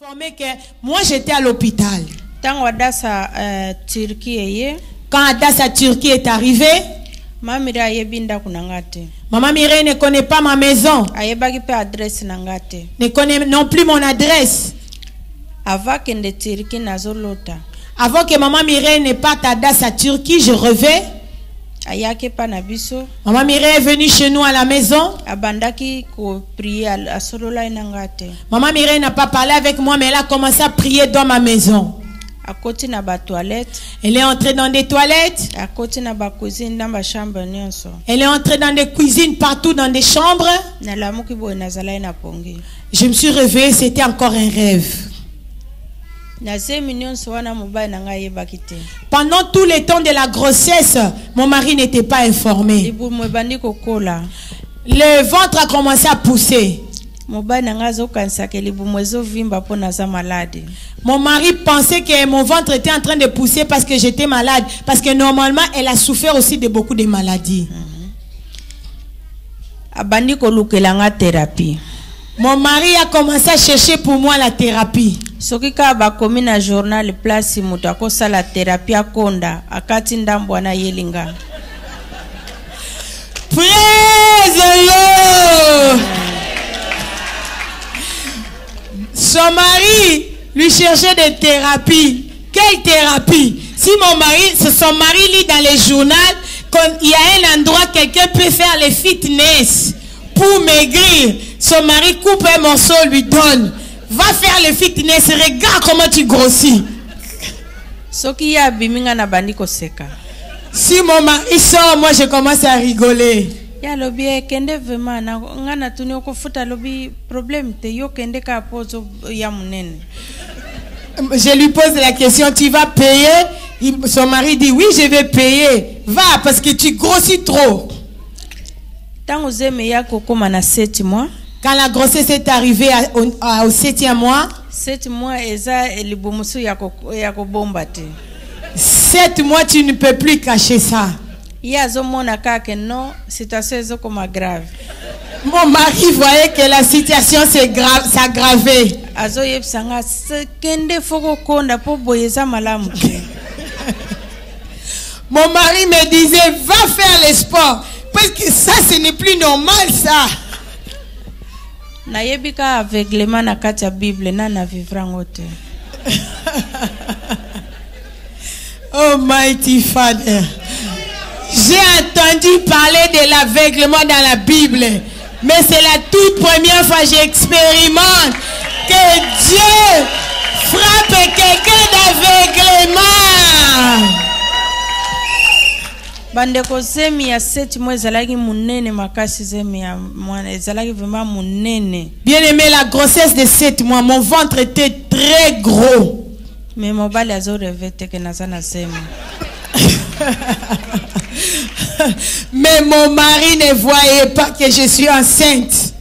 Informé que moi j'étais à l'hôpital. Quand Adassa Turquie est arrivé, Maman Mireille ne connaît pas ma maison, ne connaît non plus mon adresse. Avant que Maman Mireille ne parte à Adassa Turquie, je revais. Maman Mireille est venue chez nous à la maison. Maman Mireille n'a pas parlé avec moi, mais elle a commencé à prier dans ma maison. Elle est entrée dans des toilettes. Elle est entrée dans des cuisines partout, dans des chambres. Je me suis réveillée, c'était encore un rêve. Pendant tout le temps de la grossesse, mon mari n'était pas informé. Le ventre a commencé à pousser. Mon mari pensait que mon ventre était en train de pousser parce que j'étais malade. Parce que normalement, elle a souffert aussi de beaucoup de maladies. Mon mari a commencé à chercher pour moi la thérapie. Praise the Lord. Son mari lui cherchait des thérapies. Quelle thérapie? Si son mari lit dans les journaux qu'il y a un endroit quelqu'un peut faire le fitness pour maigrir, son mari coupe un morceau, lui donne. Va faire le fitness, regarde comment tu grossis. Si mon mari sort, moi je commence à rigoler. Je lui pose la question, tu vas payer? Son mari dit, oui, je vais payer. Va, parce que tu grossis trop. Quand la grossesse est arrivée au 7e mois, 7 mois, tu ne peux plus cacher ça. Mon mari voyait que la situation s'aggravait. Mon mari me disait, va faire le sport. Parce que ça, ce n'est plus normal, ça. Oh, mighty Father. J'ai entendu parler de l'aveuglement dans la Bible. Mais c'est la toute première fois que j'expérimente que Dieu frappe quelqu'un d'aveuglement. Bandeko zemi ya 7 mois ezalaki munene makasi zemi ya mwana ezalaki vraiment munene. Bien aimé, la grossesse de 7 mois, mon ventre était très gros. Mais mobali azo revete que nazana zemi. Mais mon mari ne voyait pas que je suis enceinte.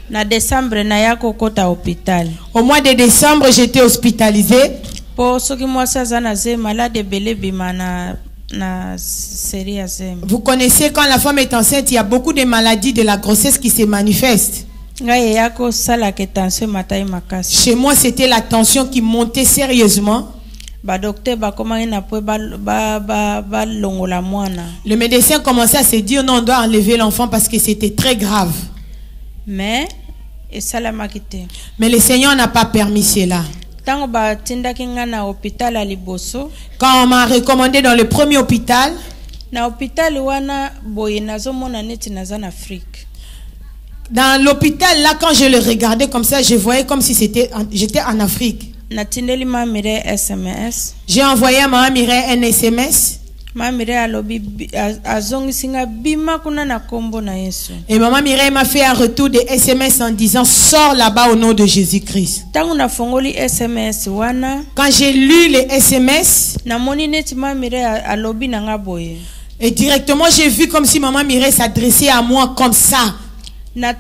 Na décembre na yako kota hôpital. Au mois de décembre, j'étais hospitalisée. Po soki mwasa zana zemi malade belé bimana. Vous connaissez, quand la femme est enceinte, il y a beaucoup de maladies de la grossesse qui se manifestent. Chez moi, c'était la tension qui montait sérieusement. Le médecin commençait à se dire non, on doit enlever l'enfant parce que c'était très grave. Mais le Seigneur n'a pas permis cela. Quand on m'a recommandé dans le premier hôpital, dans l'hôpital là, quand je le regardais comme ça, je voyais comme si j'étais en Afrique. J'ai envoyé à Maman Mireille un SMS. Et Maman Mireille m'a fait un retour de SMS en disant, sors là-bas au nom de Jésus-Christ. Quand j'ai lu les SMS, et directement j'ai vu comme si Maman Mireille s'adressait à moi comme ça. Le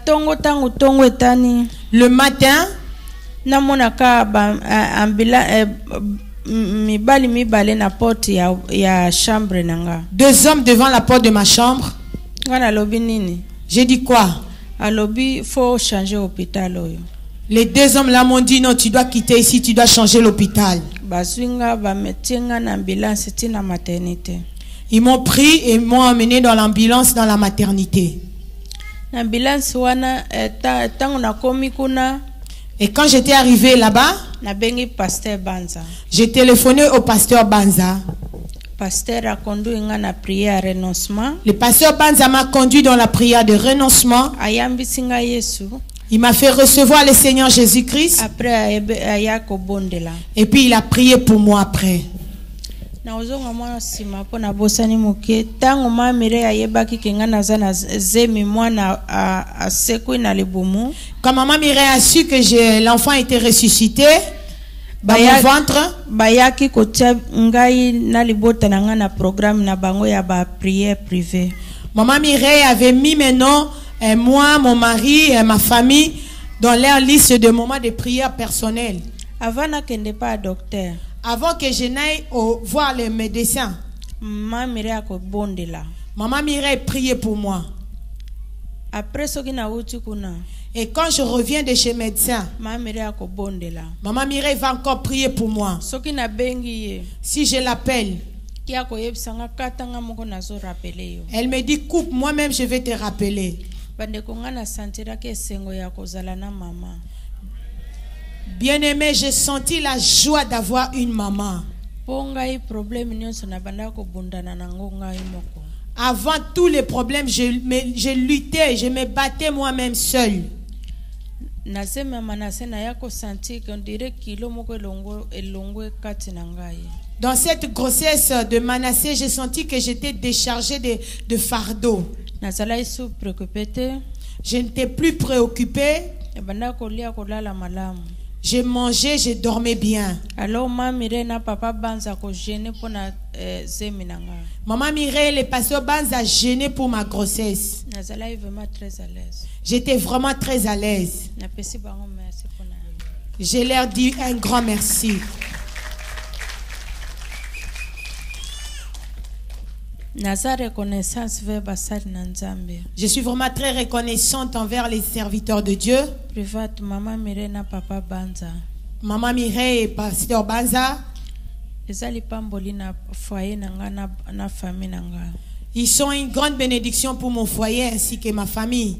matin, deux hommes devant la porte de ma chambre. J'ai dit quoi? Les deux hommes là m'ont dit non, tu dois quitter ici, tu dois changer l'hôpital. Ils m'ont pris et m'ont emmené dans l'ambulance dans la maternité. Et quand j'étais arrivé là-bas, j'ai téléphoné au pasteur Banza. Le pasteur Banza m'a conduit dans la prière de renoncement. Il m'a fait recevoir le Seigneur Jésus-Christ. Et puis il a prié pour moi après. Maman quand maman Mireille a su que l'enfant était ressuscité dans mon ventre, maman Mireille avait mis maintenant moi, mon mari et ma famille dans leur liste de moments de prière personnelle. Avant que je n'aille voir les médecins, maman Mireille priait pour moi. Et quand je reviens de chez le médecin, maman Mireille va encore prier pour moi. Si je l'appelle, elle me dit coupe, moi-même je vais te rappeler. Bien-aimé, j'ai senti la joie d'avoir une maman. Avant tous les problèmes, je luttais, je me battais moi-même seul. Dans cette grossesse de Manassé, j'ai senti que j'étais déchargée de fardeau. Je n'étais plus préoccupée. Je mangeais, je dormais bien. Alors maman Mireille et le pasteur Banza gêné pour ma grossesse. J'étais vraiment très à l'aise. Je leur dis un grand merci. Je suis vraiment très reconnaissante envers les serviteurs de Dieu. Maman Mireille et pasteur Banza. Ils sont une grande bénédiction pour mon foyer ainsi que ma famille.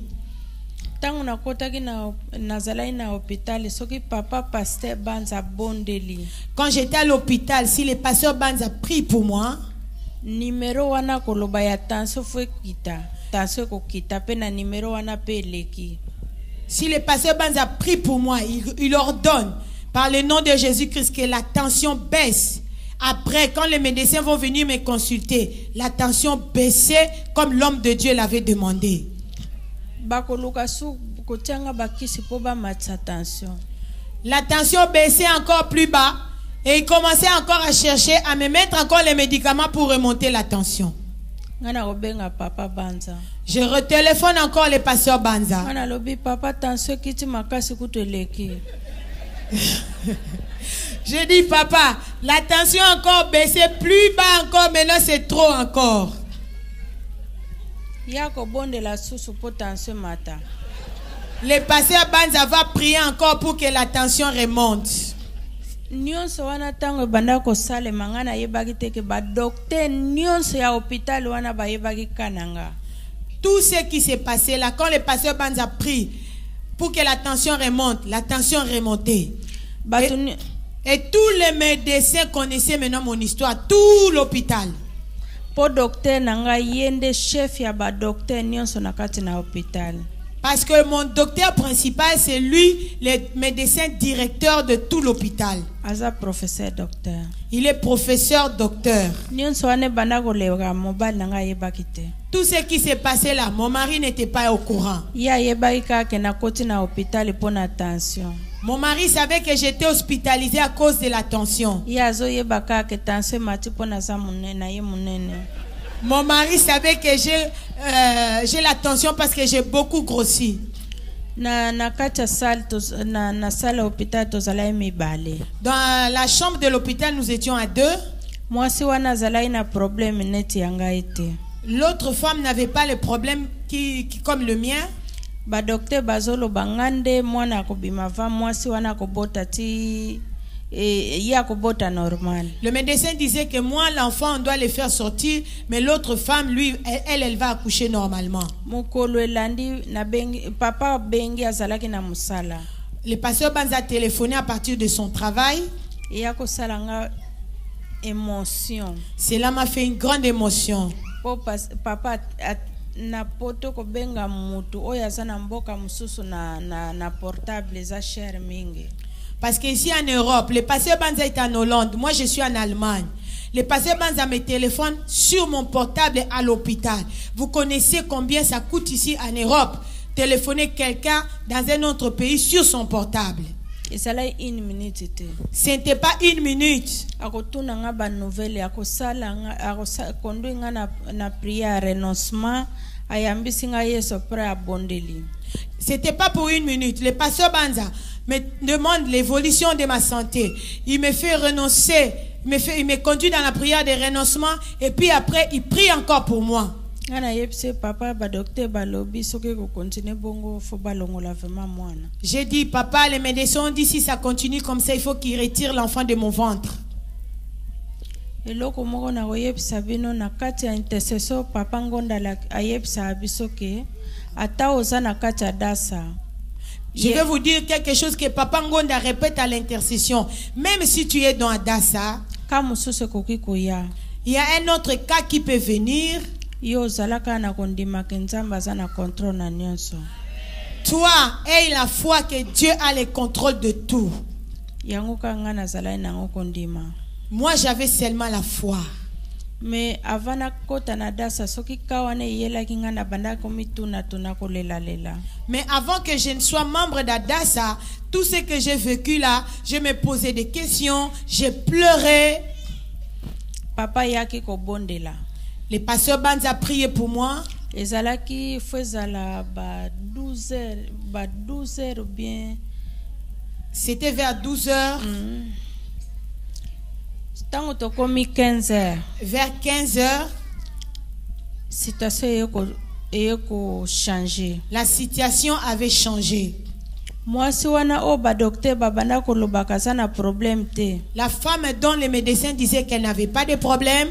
Quand j'étais à l'hôpital, si le pasteur Banza prie pour moi, numéro wana koloba ya tension fwe kita tension ko kita pe na numéro wana pe leki. Si le pasteur Banza prie pour moi, il ordonne par le nom de Jésus-Christ que la tension baisse. Après, quand les médecins vont venir me consulter, la tension baissait comme l'homme de Dieu l'avait demandé. La tension baissait encore plus bas. Et il commençait encore à chercher à me mettre encore les médicaments pour remonter la tension. Je retéléphone encore le pasteur Banza. Je dis papa, la tension encore baissé plus bas encore, maintenant c'est trop encore. Le pasteur Banza va prier encore pour que la tension remonte. Tout ce qui s'est passé là, quand le pasteur Banza prie pour que la tension remonte, la tension remontait. Et tous les médecins connaissaient maintenant mon histoire, tout l'hôpital. Parce que mon docteur principal, c'est lui, le médecin directeur de tout l'hôpital. Il est professeur docteur. Tout ce qui s'est passé là, mon mari n'était pas au courant. Mon mari savait que j'étais hospitalisée à cause de la tension. Mon mari savait que j'ai la tension parce que j'ai beaucoup grossi. Dans la chambre de l'hôpital, nous étions à 2. L'autre femme n'avait pas le problème comme le mien. ba docteur bazolo bangande mwana kobima va mwasi wana kobota ti ya kobota normal. Le médecin disait que moi l'enfant on doit le faire sortir, mais l'autre femme lui elle va accoucher normalement. Mukolo elandi na bengi papa bengi azalaki na musala. Le pasteur Banza a téléphoné à partir de son travail. Ya ko salanga émotion. Cela m'a fait une grande émotion. Papa na poto ko benga mutu oya sana mboka mususu na portable za cher mingi. Parce qu'ici en Europe, le pasteur Banza est en Hollande, moi je suis en Allemagne. Le pasteur Banza me téléphone sur mon portable à l'hôpital. Vous connaissez combien ça coûte ici en Europe? Téléphoner quelqu'un dans un autre pays sur son portable. Et ça là une minute. Ce n'était pas une minute. Akotuna nga ba nouvelle akosala kondu nga na prière renoncement ayambisi nga Yesu pra abondeli. C'était pas pour une minute. Le pasteur Banza me demande l'évolution de ma santé. Il me fait renoncer, il me conduit dans la prière de renoncement et puis après il prie encore pour moi. J'ai dit, papa, les médecins ont dit si ça continue comme ça, il faut qu'il retire l'enfant de mon ventre. Je vais vous dire quelque chose que Papa Ngonda répète à l'intercession. Même si tu es dans Adassa, il y a un autre cas qui peut venir. Toi, aie la foi que Dieu a le contrôle de tout. Moi, j'avais seulement la foi. Mais avant que je ne sois membre d'Adassa, tout ce que j'ai vécu là, je me posais des questions, j'ai pleuré. Papa yaki ko bondela. Le pasteur Banza a prié pour moi. Ezalaki faisala ba 12h ou bien. C'était vers 12h. Tango to komi 15h. Vers 15h. Situation eko changer. La situation avait changé. Mwasi wana o ba docteur babanda ko lobaka sana problème te. La femme dont les médecins disaient qu'elle n'avait pas de problème.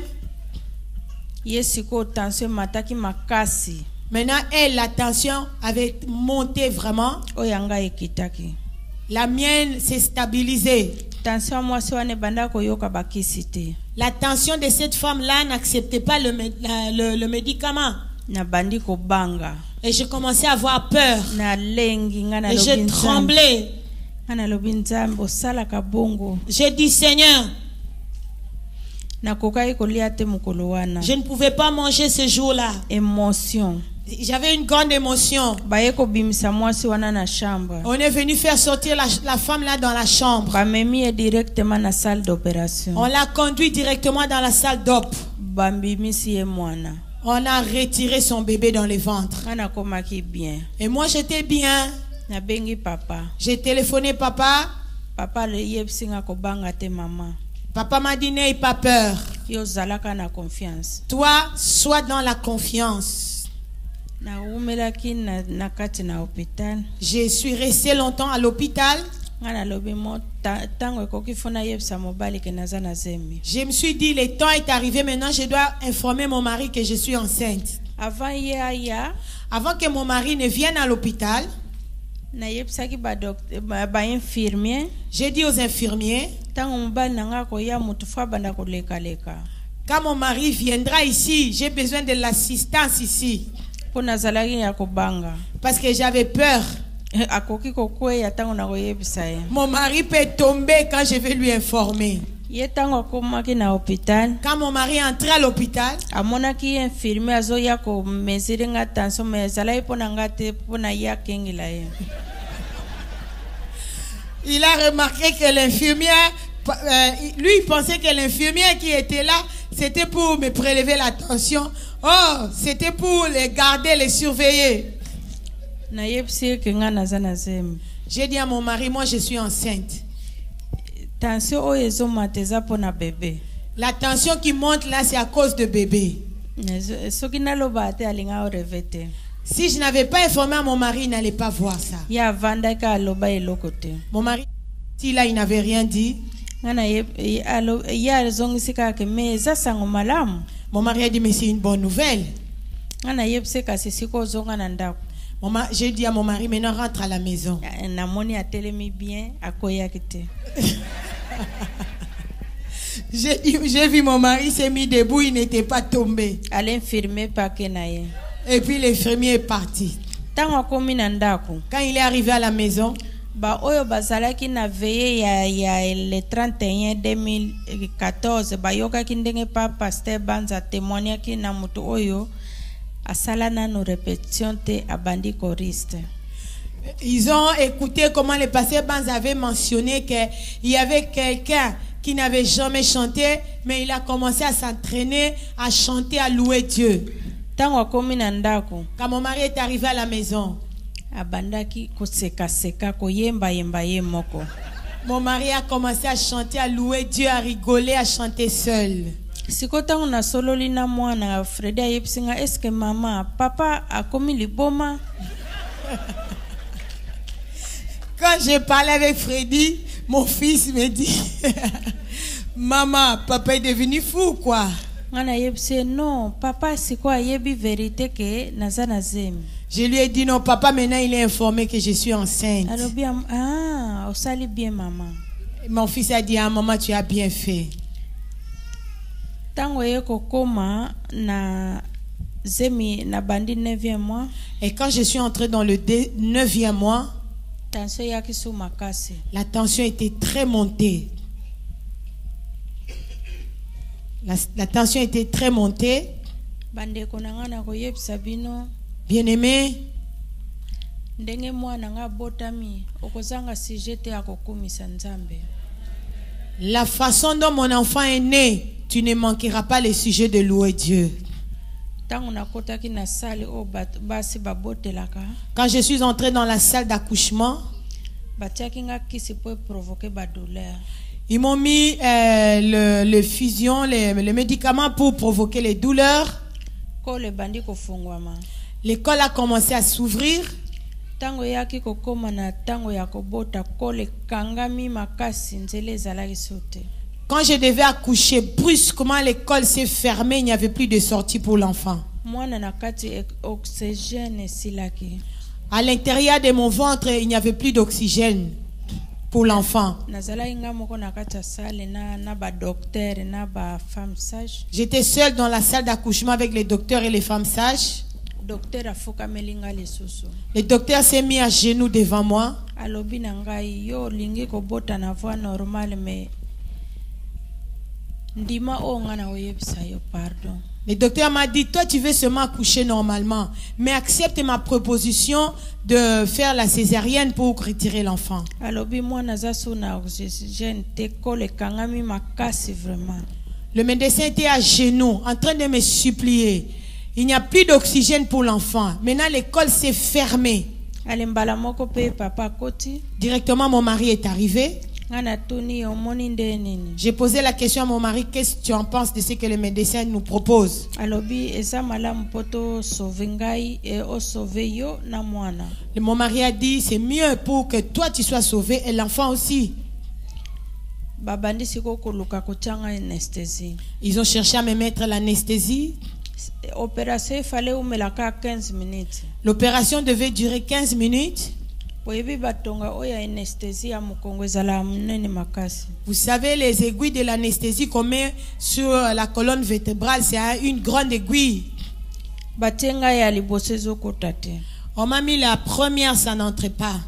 Yesiko tension mataki makasi. Maintenant elle, la tension avait monté vraiment. Oyanga ekitaki. La mienne s'est stabilisée. La tension de cette femme-là n'acceptait pas le médicament. Et je commençais à avoir peur. Et je tremblais. J'ai dit, Seigneur, je ne pouvais pas manger ce jour-là. Émotion. J'avais une grande émotion. On est venu faire sortir la femme là dans la chambre. On l'a conduit directement dans la salle d'op. On a retiré son bébé dans le ventre. Et moi j'étais bien. J'ai téléphoné papa. Papa m'a dit n'aie pas peur. Toi, sois dans la confiance. Je suis resté longtemps à l'hôpital. Je me suis dit, le temps est arrivé, maintenant je dois informer mon mari que je suis enceinte. Avant que mon mari ne vienne à l'hôpital, j'ai dit aux infirmiers, quand mon mari viendra ici, j'ai besoin de l'assistance ici. Parce que j'avais peur. Mon mari peut tomber quand je vais lui informer. Quand mon mari est entré à l'hôpital, il a remarqué que l'infirmière, lui il pensait que l'infirmière qui était là, c'était pour me prélever la tension. Oh, c'était pour les garder, les surveiller. J'ai dit à mon mari, moi je suis enceinte. La tension qui monte là, c'est à cause de bébé. Si je n'avais pas informé à mon mari, il n'allait pas voir ça. Ya vandaka aloba elokote. Mon mari, si là, il n'avait rien dit. Ngana ya zongisika ke meza sango malamu. Mon mari a dit, mais c'est une bonne nouvelle. Ngana yebseka sisiko zonga na ndako. J'ai dit à mon mari, maintenant rentre à la maison. Namoni atelemi bien akoya kite. J'ai vu mon mari s'est mis debout, il n'était pas tombé. L'infirmier pakenaye. Et puis l'infirmier est parti. Tango komi na ndako. Quand il est arrivé à la maison, Ba oyo bazalaki na veillé ya le 31 2014 bayoka ki ndenge pa pasteur Banza témoignaki na mutu oyo asala nano répétition te abandi choriste. Ils ont écouté comment le pasteur Banza avait mentionné qu'il y avait quelqu'un qui n'avait jamais chanté, mais il a commencé à s'entraîner, à chanter, à louer Dieu. Tango komi na ndako. Quand mon mari est arrivé à la maison, abandaki koseka seka koyemba yemba ye moko. Mon mari a commencé à chanter, à louer Dieu, à rigoler, à chanter seul. Sikotango na sololi na mwana Fredi ayepsinga, est-ce que maman papa a komi liboma? Quand je parlais avec Freddy, mon fils me dit maman, papa est devenu fou quoi. Ngana yepse non, papa siko ayebi vérité que nazana zemi. Je lui ai dit non, papa, maintenant il est informé que je suis enceinte. Alors bien, ah, on sali bien maman. Mon fils a dit, ah maman, tu as bien fait. Tango yeko koma na zemi na bandi 9e mois. Et quand je suis entrée dans le 9e mois, tension yaki sou makasi. La tension était très montée. La tension était très montée. Bande konanga na koyeb sabino. Bien-aimé, ndenge mwana nga botami okozanga sujete akokumisa nzambe. La façon dont mon enfant est né, tu ne manqueras pas le sujet de louer Dieu. Tango nakotaki na salle o basi babotelaka. Quand je suis entrée dans la salle d'accouchement, batiaki nga kisi po provoquer ba douleur. Ils m'ont mis le fusion, les médicaments pour provoquer les douleurs. Ko le bandi ko fungwama. L'école a commencé à s'ouvrir. Tango yaki kokoma na tango ya kobota kole kangami makasi nzele ezalaki sote. Quand je devais accoucher, brusquement l'école s'est fermée, il n'y avait plus de sortie pour l'enfant. Mwana na kati oxygène silaki. À l'intérieur de mon ventre, il n'y avait plus d'oxygène pour l'enfant. Nazalaki nga moko na kati ya salle na ba docteur na ba femme sage. J'étais seule dans la salle d'accouchement avec les docteurs et les femmes sages. Le docteur s'est mis à genoux devant moi. Le docteur m'a dit, toi tu veux seulement accoucher normalement, mais accepte ma proposition de faire la césarienne pour retirer l'enfant. Le médecin était à genoux en train de me supplier. Il n'y a plus d'oxygène pour l'enfant. Maintenant, l'école s'est fermée. Directement, mon mari est arrivé. J'ai posé la question à mon mari, qu'est-ce que tu en penses de ce que le médecin nous propose? Mon mari a dit, c'est mieux pour que toi tu sois sauvé et l'enfant aussi. Ils ont cherché à me mettre l'anesthésie. L'opération devait durer 15 minutes. Vous savez, les aiguilles de l'anesthésie qu'on met sur la colonne vertébrale, c'est une grande aiguille. On m'a mis la première, ça n'entrait pas.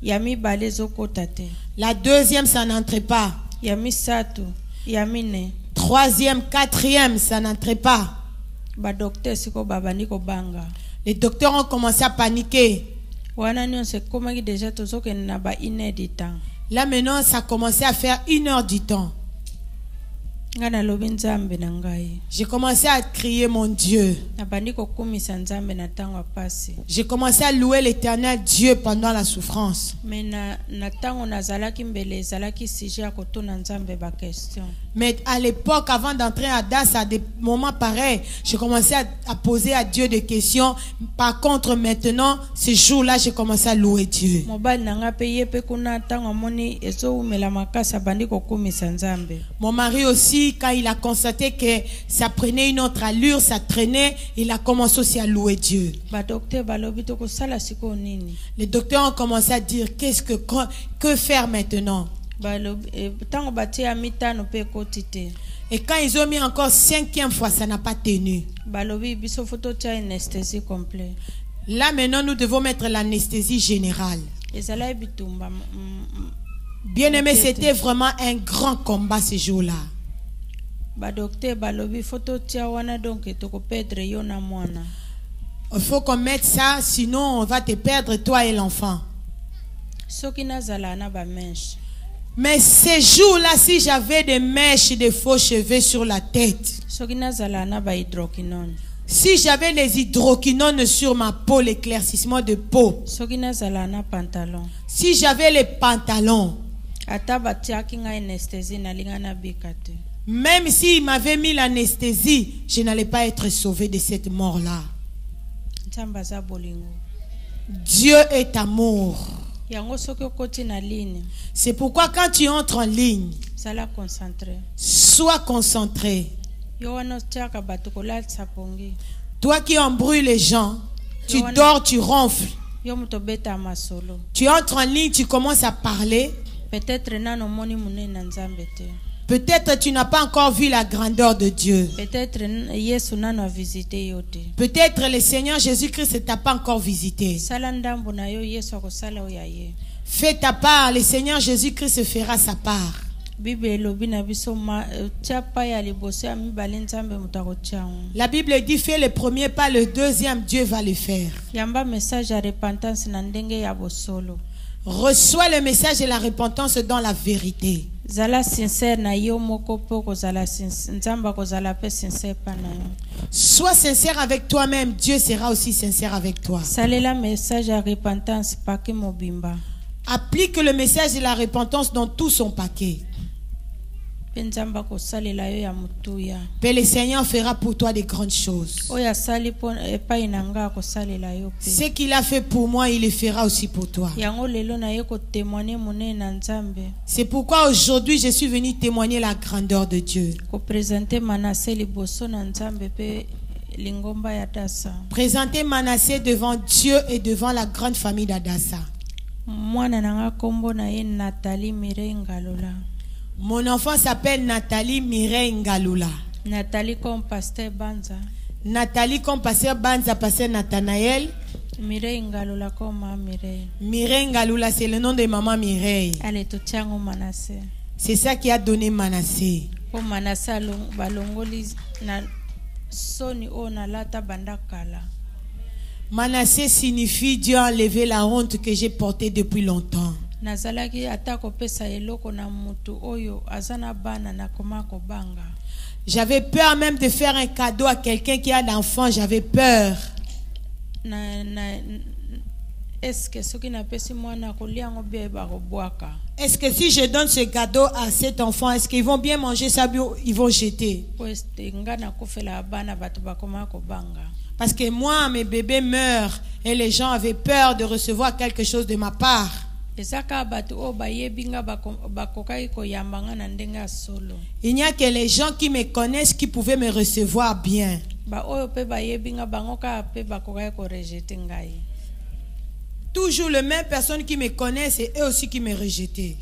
La deuxième, ça n'entrait pas. Troisième, quatrième, ça n'entrait pas. Les docteurs ont commencé à paniquer. Là maintenant, ça a commencé à faire 1 heure du temps. Ngana lobi nzambe na ngai. J'ai commencé à crier mon Dieu. Nabandi kokumisa nzambe na tango pasi. J'ai commencé à louer l'Éternel Dieu pendant la souffrance. Mais na tango nazalaki mbele ezalaki sujet ya kotuna nzambe ba question. Mais à l'époque, avant d'entrer à Dassa, à des moments pareils, j'ai commencé à poser à Dieu des questions. Par contre, maintenant, ce jour-là, j'ai commencé à louer Dieu. Mon mari aussi, quand il a constaté que ça prenait une autre allure, ça traînait, il a commencé aussi à louer Dieu. Les docteurs ont commencé à dire, que faire maintenant? Et quand ils ont mis encore 5e fois, ça n'a pas tenu. Là maintenant, nous devons mettre l'anesthésie générale. Bien aimé, c'était vraiment un grand combat ce jour-là. Il faut qu'on mette ça, sinon on va te perdre, toi et l'enfant. Mais ces jours-là, si j'avais des mèches, des faux cheveux sur la tête, si j'avais les hydroquinones sur ma peau, l'éclaircissement de peau, si j'avais les pantalons, même s'il m'avait mis l'anesthésie, je n'allais pas être sauvé de cette mort-là. Dieu est amour. C'est pourquoi quand tu entres en ligne, sois concentré. Toi qui embrouilles les gens, tu dors, tu ronfles. Tu entres en ligne, tu commences à parler. Peut-être tu n'as pas encore vu la grandeur de Dieu. Peut-être le Seigneur Jésus-Christ ne t'a pas encore visité. Fais ta part, le Seigneur Jésus-Christ fera sa part. La Bible dit, fais le premier pas, le deuxième, Dieu va le faire. Reçois le message de la repentance dans la vérité. Sois sincère avec toi-même, Dieu sera aussi sincère avec toi. Applique le message de la repentance dans tout son paquet. Mais le Seigneur fera pour toi des grandes choses. Ce qu'il a fait pour moi, il le fera aussi pour toi. C'est pourquoi aujourd'hui je suis venu témoigner la grandeur de Dieu. Présenter Manassé devant Dieu et devant la grande famille d'Adassa. Mon enfant s'appelle Nathalie Mireille Ngalula. Nathalie comme pasteur Banza. Nathalie comme pasteur Banza, pasteur Nathanaël. Mireille Ngalula comme maman Mireille. Mireille Ngalula, c'est le nom de maman Mireille. Allez, tout tient au Manassé. C'est ça qui a donné Manassé. Pour Manassé, balongoli na soni o na lata bandakala. Manassé signifie Dieu a enlevé la honte que j'ai portée depuis longtemps. J'avais peur même de faire un cadeau à quelqu'un qui a d'enfants. J'avais peur. Est-ce que si je donne ce cadeau à cet enfant, est-ce qu'ils vont bien manger ça, ils vont jeter? Parce que moi, mes bébés meurent et les gens avaient peur de recevoir quelque chose de ma part. Il n'y a que les gens qui me connaissent qui pouvaient me recevoir bien. Toujours les mêmes personnes qui me connaissent et eux aussi qui me rejetaient.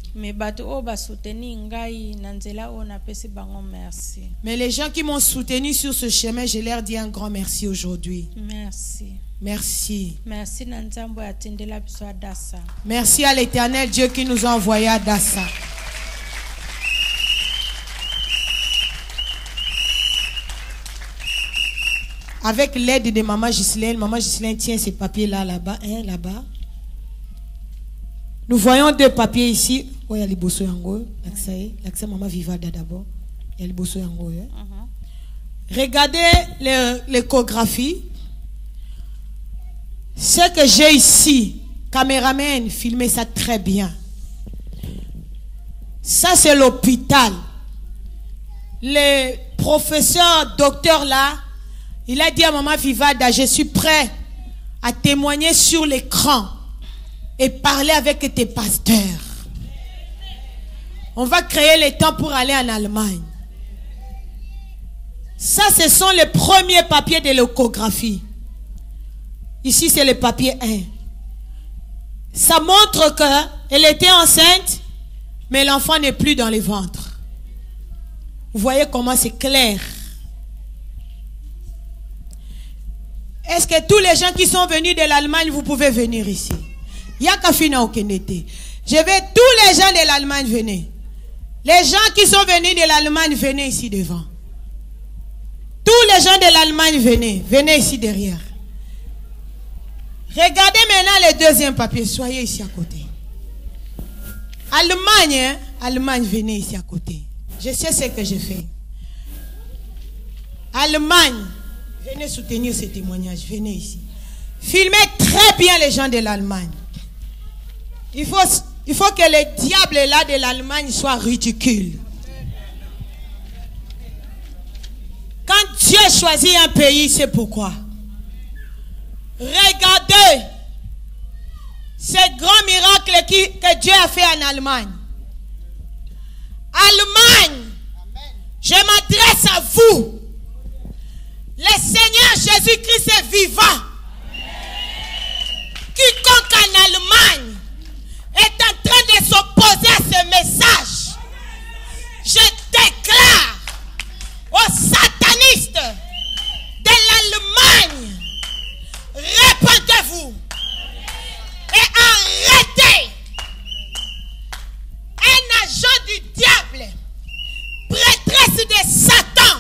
Mais les gens qui m'ont soutenu sur ce chemin, je leur dis un grand merci aujourd'hui. Merci. Merci. Merci. Merci à l'Éternel Dieu qui nous a envoyés à Dassa. Avec l'aide de Maman Ghislaine tient ces papiers là-bas, là-bas. Nous voyons deux papiers ici. Oh, il y a les bossos yango. L'accès Maman Vivada d'abord. Regardez l'échographie. Ce que j'ai ici, caméraman, filmez ça très bien. Ça, c'est l'hôpital. Le professeur, docteur là, il a dit à Maman Vivada, je suis prêt à témoigner sur l'écran et parler avec tes pasteurs. On va créer le temps pour aller en Allemagne. Ça, ce sont les premiers papiers de l'échographie. Ici, c'est le papier 1. Ça montre qu'elle était enceinte, mais l'enfant n'est plus dans le ventre. Vous voyez comment c'est clair. Est-ce que tous les gens qui sont venus de l'Allemagne, vous pouvez venir ici? Yakafina Okenete. Je veux tous les gens de l'Allemagne venir. Les gens qui sont venus de l'Allemagne, venez ici devant. Tous les gens de l'Allemagne, venez ici derrière. Regardez maintenant le deuxième papier. Soyez ici à côté. Allemagne, hein? Allemagne, venez ici à côté. Je sais ce que je fais. Allemagne, venez soutenir ce témoignage. Venez ici. Filmez très bien les gens de l'Allemagne. Il faut que le diable là de l'Allemagne soit ridicule. Quand Dieu choisit un pays, c'est pourquoi. Regardez ce grand miracle que Dieu a fait en Allemagne. Allemagne, je m'adresse à vous. Le Seigneur Jésus-Christ est vivant. Quiconque en Allemagne est en train de s'opposer à ce message, je déclare aux satanistes de l'Allemagne, répandez-vous et arrêtez un agent du diable, prêtresse de Satan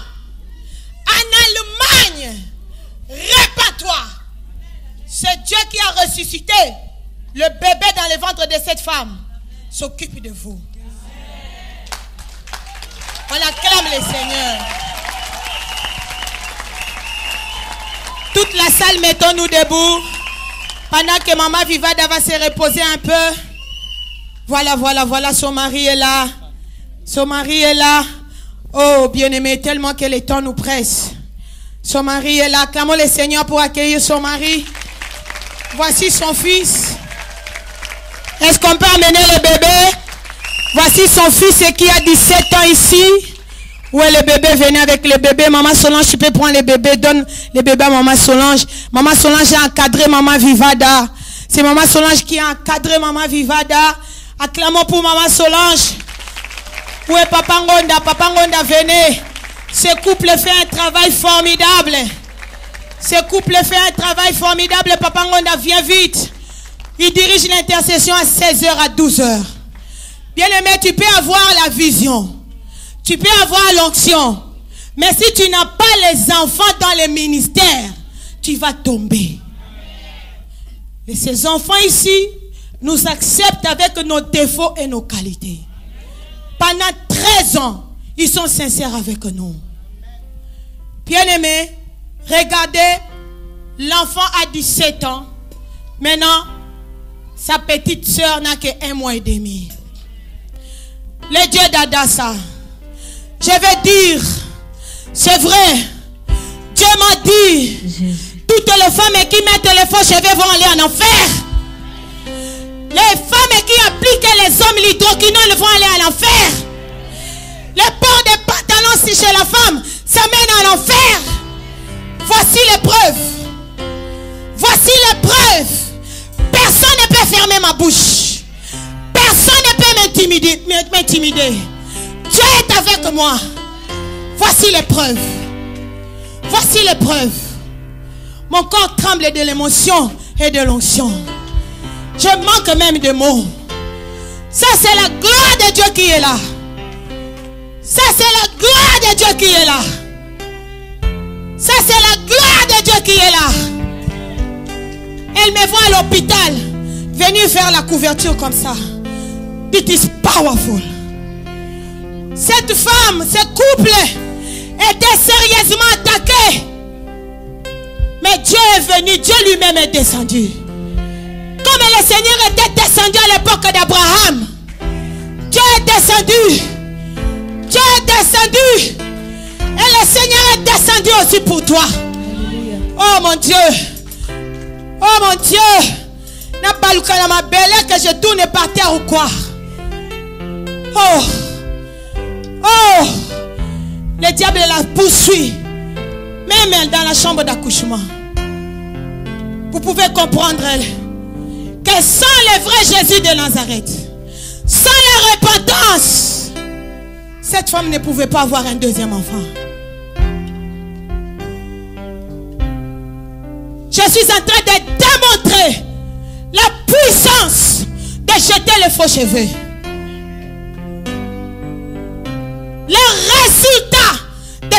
en Allemagne. Répands-toi. C'est Dieu qui a ressuscité le bébé dans le ventre de cette femme. S'occupe de vous. On acclame le Seigneur. Toute la salle, mettons-nous debout. Pendant que Maman Vivada va se reposer un peu. Voilà, son mari est là. Son mari est là. Oh, bien-aimé, tellement que le temps nous presse. Son mari est là. Acclamons le Seigneur pour accueillir son mari. Voici son fils. Est-ce qu'on peut amener le bébé? Voici son fils qui a 17 ans ici. Où est le bébé? Venez avec le bébé. Maman Solange, tu peux prendre le bébé. Donne le bébé à Maman Solange. Maman Solange a encadré Maman Vivada. C'est Maman Solange qui a encadré Maman Vivada. Acclamons pour Maman Solange. Où est Papa Ngonda? Papa Ngonda, venez. Ce couple fait un travail formidable. Ce couple fait un travail formidable. Papa Ngonda, viens vite. Il dirige l'intercession à 16h à 12h. Bien-aimé, tu peux avoir la vision. Tu peux avoir l'onction. Mais si tu n'as pas les enfants dans le ministère, tu vas tomber. Et ces enfants ici nous acceptent avec nos défauts et nos qualités. Pendant 13 ans, ils sont sincères avec nous. Bien-aimé, regardez, l'enfant a 17 ans. Maintenant, sa petite soeur n'a que 1 mois et demi. Le Dieu d'Adassa, je vais dire, c'est vrai, Dieu m'a dit, toutes les femmes qui mettent les faux cheveux vont aller en enfer. Les femmes qui appliquent les hommes l'hydroquinone vont aller en enfer. Le port des pantalons si chez la femme, ça mène en enfer. Voici les preuves. Voici les preuves. Personne ne peut fermer ma bouche. Personne ne peut m'intimider. Dieu est avec moi. Voici les preuves. Voici les preuves. Mon corps tremble de l'émotion et de l'onction. Je manque même de mots. Ça, c'est la gloire de Dieu qui est là. Ça, c'est la gloire de Dieu qui est là. Ça, c'est la gloire de Dieu qui est là. Elle me voit à l'hôpital, venir faire la couverture comme ça. It is powerful. Cette femme, ce couple était sérieusement attaqué. Mais Dieu est venu, Dieu lui-même est descendu. Comme le Seigneur était descendu à l'époque d'Abraham, Dieu est descendu. Dieu est descendu. Et le Seigneur est descendu aussi pour toi. Oh mon Dieu. Oh mon Dieu. N'a pas le cas dans ma belle que je tourne par terre ou quoi. Oh. Oh. Le diable la poursuit. Même dans la chambre d'accouchement. Vous pouvez comprendre que sans le vrai Jésus de Nazareth, sans la repentance, cette femme ne pouvait pas avoir un deuxième enfant. Je suis en train de démontrer la puissance de jeter les faux cheveux. Le résultat de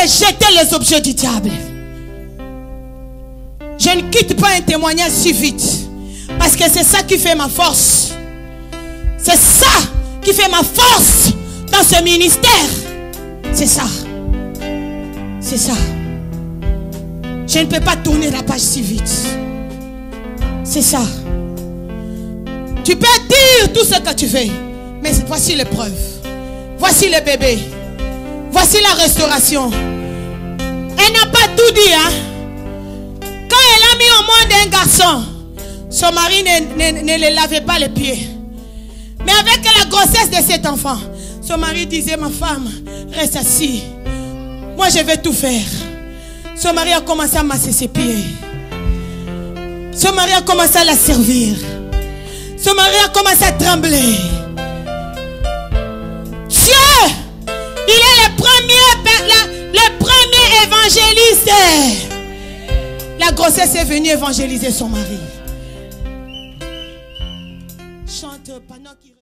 jeter les objets du diable. Je ne quitte pas un témoignage si vite. Parce que c'est ça qui fait ma force. C'est ça qui fait ma force dans ce ministère. C'est ça. C'est ça. Je ne peux pas tourner la page si vite. C'est ça. Tu peux dire tout ce que tu veux. Mais voici l'épreuve. Voici le bébé. Voici la restauration. Elle n'a pas tout dit. Hein? Quand elle a mis au monde un garçon, son mari ne le lavait pas les pieds. Mais avec la grossesse de cet enfant, son mari disait, ma femme, reste assis. Moi, je vais tout faire. Son mari a commencé à masser ses pieds. Son mari a commencé à la servir. Son mari a commencé à trembler. Dieu, il est le premier évangéliste. La grossesse est venue évangéliser son mari. Chante pendant qu'il